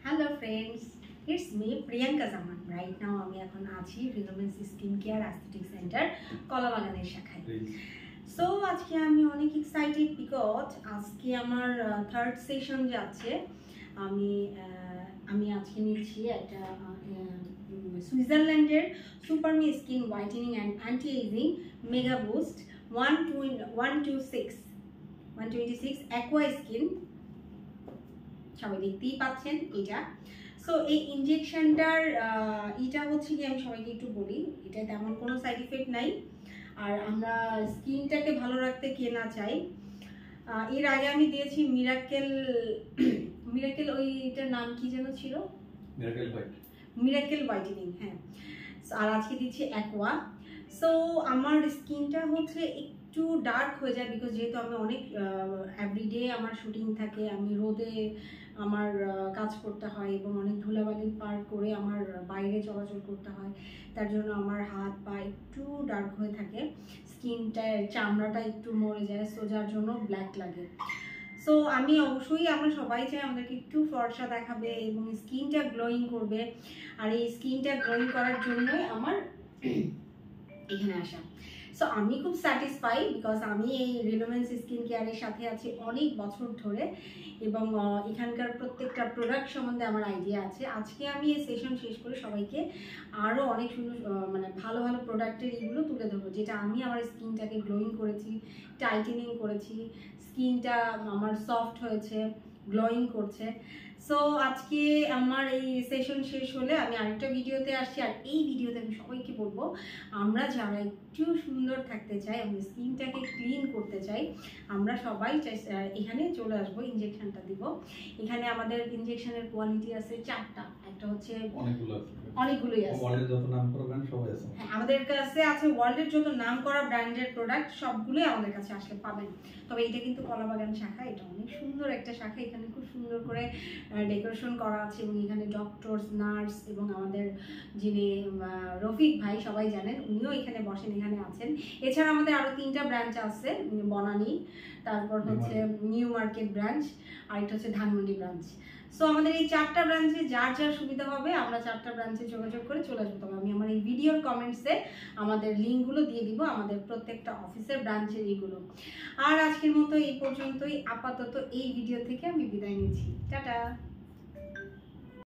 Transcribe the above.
Hello friends, it's me Priyanka Zaman. Right now আমি এখন আছি রিনোভেন্স স্কিন কেয়ার অ্যাস্থেটিক সেন্টার কলাবাগানের শাখায়। সো আজকে আমি অনেক এক্সাইটেড বিকজ আজকে আমার থার্ড সেশন যাচ্ছে। আমি আজকে নিয়েছি একটা সুইজারল্যান্ডের সুপারমি skin whitening and anti ageing mega boost 126 aqua skin. সবাই দেখতেই পাচ্ছেন এটা। সো এই ইনজেকশনটার এটা হচ্ছে কি, আমি সবাইকে একটু বলি, এটা তেমন কোনো সাইড ইফেক্ট নাই। আর আমরা স্কিনটাকে ভালো রাখতে কে না চাই। এর আগে আমি দিয়েছি মিরাকেল ওইটার নাম কি যেন ছিল, মিরাকেল হোয়াইটেনিং, হ্যাঁ। আর আজকে দিচ্ছি অ্যাকোয়া। সো আমার স্কিনটা হচ্ছে একটু ডার্ক হয়ে যায় বিকজ যেহেতু আমি অনেক এভরিডে আমার শুটিং থাকে, আমি রোদে আমার কাজ করতে হয় এবং অনেক ধুলাবালি পার করে আমার বাইরে চলাচল করতে হয়, তার জন্য আমার হাত পা একটু ডার্ক হয়ে থাকে, স্কিনটা চামড়াটা একটু মরে যায়, সো যার জন্য ব্ল্যাক লাগে। সো আমি অবশ্যই, আমরা সবাই চাই আমাদেরকে একটু ফর্সা দেখাবে এবং স্কিনটা গ্লোয়িং করবে। আর এই স্কিনটা গ্লোয়িং করার জন্যই আমার এখানে আসা। সো আমি খুব স্যাটিসফাই বিকজ আমি এই রিনোভেন্স স্কিন কেয়ারের সাথে আছি অনেক বছর ধরে এবং এখানকার প্রত্যেকটা প্রোডাক্ট সম্বন্ধে আমার আইডিয়া আছে। আজকে আমি এই সেশন শেষ করে সবাইকে আরও অনেক সুন্দর ভালো ভালো প্রোডাক্টের এগুলো তুলে ধরবো, যেটা আমি আমার স্কিনটাকে গ্লোয়িং করেছি, টাইটেনিং করেছি, স্কিনটা আমার সফট হয়েছে, গ্লোয়িং করছে। সো আজকে আমার এই সেশন শেষ হলে আমি আরেকটা ভিডিওতে আসছি। আর এই ভিডিওতে আমি সবাইকে বলবো, আমরা যারা একটু সুন্দর থাকতে চাই, আমরা স্কিনটাকে ক্লিন করতে চাই, আমরা সবাই এখানে চলে আসবো, ইনজেকশনটা দিব। এখানে আমাদের ইনজেকশনের কোয়ালিটি আছে 4টা, একটা হচ্ছে অনেকগুলোই আছে, হ্যাঁ আমাদের কাছে আছে ওয়ার্ল্ডের যত নাম করা ব্র্যান্ডের প্রোডাক্ট সবগুলোই আমাদের কাছে আসলে পাবেন। তবে এটা কিন্তু কলাবাগান শাখা, এটা অনেক সুন্দর একটা শাখা, এখানে খুব সুন্দর করে ডেকোরেশন করা আছে এবং এখানে ডক্টরস, নার্স এবং আমাদের যিনি রফিক ভাই সবাই জানেন, উনিও এখানে বসেন, এখানে আছেন। এছাড়া আমাদের আরও 3টা ব্রাঞ্চ আছে, বনানী, তারপর হচ্ছে নিউ মার্কেট ব্রাঞ্চ, আর একটা হচ্ছে ধানমন্ডি ব্রাঞ্চ। সো আমাদের এই 4টা ব্রাঞ্চে যার যার সুবিধা হবে আমরা 4টা ব্রাঞ্চে যোগাযোগ করে চলে আসবো। তবে আমি আমার এই ভিডিওর কমেন্টসে আমাদের লিঙ্কগুলো দিয়ে দিব, আমাদের প্রত্যেকটা অফিসের ব্রাঞ্চের এইগুলো। আর আজকের মতো এই পর্যন্তই, আপাতত এই ভিডিও থেকে আমি বিদায় নিচ্ছি, টাটা।